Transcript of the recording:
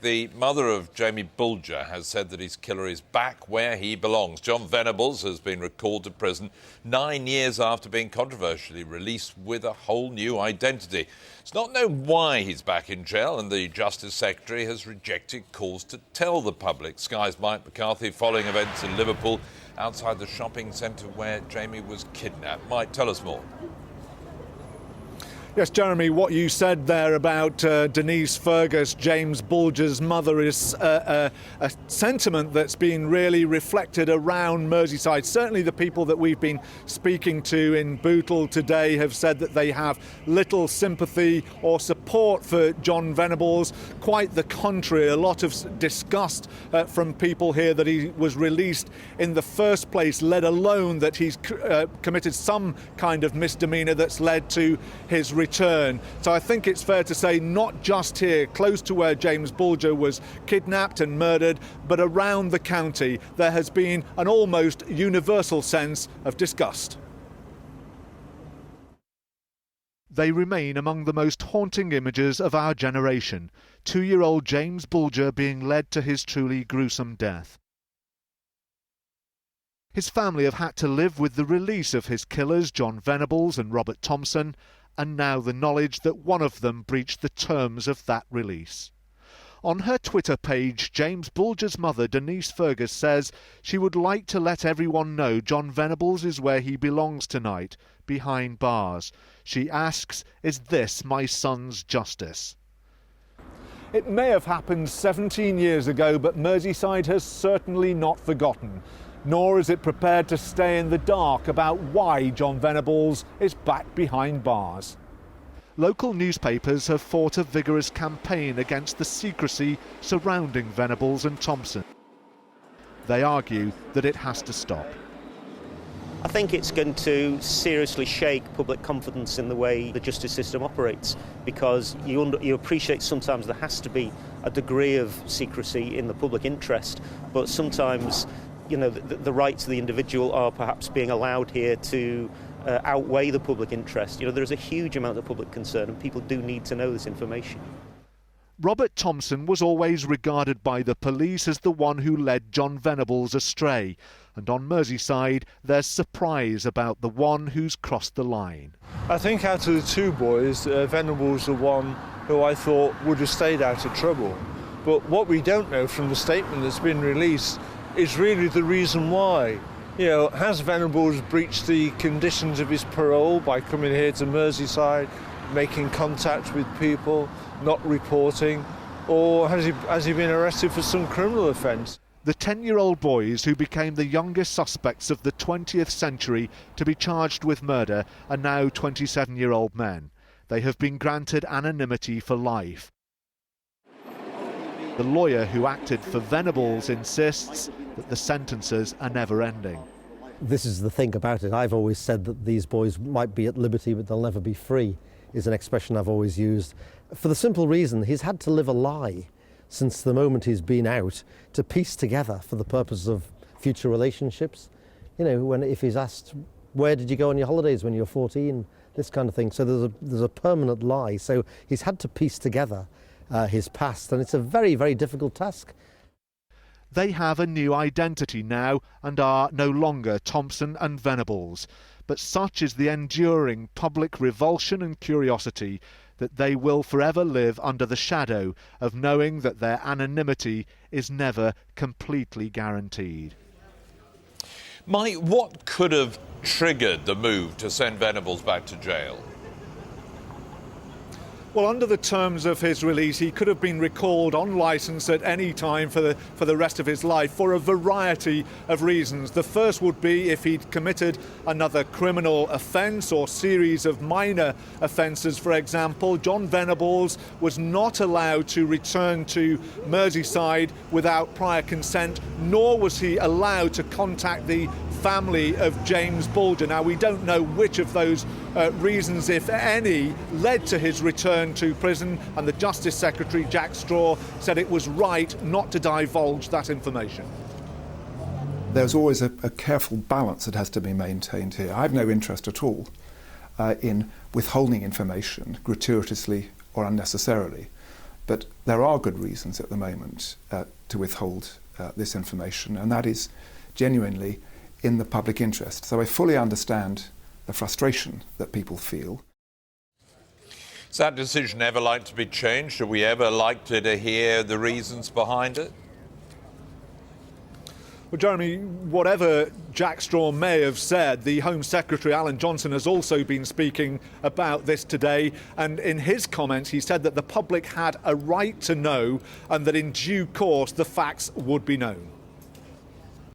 the mother of Jamie Bulger has said that his killer is back where he belongs. Jon Venables has been recalled to prison 9 years after being controversially released with a whole new identity. It's not known why he's back in jail, and the Justice Secretary has rejected calls to tell the public. Sky's Mike McCarthy following events in Liverpool outside the shopping centre where Jamie was kidnapped. Mike, tell us more. Yes, Jeremy, what you said there about Denise Fergus, James Bulger's mother, is a sentiment that's been really reflected around Merseyside. Certainly the people that we've been speaking to in Bootle today have said that they have little sympathy or support for Jon Venables. Quite the contrary, a lot of disgust from people here that he was released in the first place, let alone that he's committed some kind of misdemeanour that's led to his return. So I think it's fair to say not just here, close to where James Bulger was kidnapped and murdered, but around the county there has been an almost universal sense of disgust. They remain among the most haunting images of our generation. 2-year-old James Bulger being led to his truly gruesome death. His family have had to live with the release of his killers, Jon Venables and Robert Thompson, and now the knowledge that one of them breached the terms of that release. On her Twitter page, James Bulger's mother, Denise Fergus, says she would like to let everyone know Jon Venables is where he belongs tonight, behind bars. She asks, "Is this my son's justice?" It may have happened 17 years ago, but Merseyside has certainly not forgotten. Nor is it prepared to stay in the dark about why Jon Venables is back behind bars. Local newspapers have fought a vigorous campaign against the secrecy surrounding Venables and Thompson. They argue that it has to stop. I think it's going to seriously shake public confidence in the way the justice system operates, because you appreciate sometimes there has to be a degree of secrecy in the public interest, but sometimes the rights of the individual are perhaps being allowed here to outweigh the public interest. There's a huge amount of public concern and people do need to know this information. Robert Thompson was always regarded by the police as the one who led Jon Venables astray, and on Merseyside there's surprise about the one who's crossed the line. I think out of the two boys, Venables the one who I thought would have stayed out of trouble. But what we don't know from the statement that's been released is really the reason why. Has Venables breached the conditions of his parole by coming here to Merseyside, making contact with people, not reporting, or has he been arrested for some criminal offence? The 10-year-old boys who became the youngest suspects of the 20th century to be charged with murder are now 27-year-old men. They have been granted anonymity for life. The lawyer who acted for Venables insists that the sentences are never-ending. This is the thing about it. I've always said that these boys might be at liberty, but they'll never be free, is an expression I've always used. For the simple reason, he's had to live a lie since the moment he's been out to piece together for the purpose of future relationships. If he's asked, where did you go on your holidays when you were 14? This kind of thing. So there's a permanent lie. So he's had to piece together his past, and it's a very, very difficult task. They have a new identity now and are no longer Thompson and Venables. But such is the enduring public revulsion and curiosity that they will forever live under the shadow of knowing that their anonymity is never completely guaranteed. Mike, what could have triggered the move to send Venables back to jail? Well, under the terms of his release, he could have been recalled on licence at any time for the rest of his life for a variety of reasons. The first would be if he'd committed another criminal offence or series of minor offences. For example, Jon Venables was not allowed to return to Merseyside without prior consent, nor was he allowed to contact the family of James Bulger. Now, we don't know which of those reasons, if any, led to his return to prison, and the Justice Secretary, Jack Straw, said it was right not to divulge that information. There's always a careful balance that has to be maintained here. I have no interest at all in withholding information gratuitously or unnecessarily. But there are good reasons at the moment to withhold this information, and that is genuinely in the public interest. So I fully understand the frustration that people feel. Is that decision ever like to be changed? Are we ever likely to hear the reasons behind it? Well, Jeremy, whatever Jack Straw may have said, the Home Secretary, Alan Johnson, has also been speaking about this today. And in his comments, he said that the public had a right to know and that in due course the facts would be known.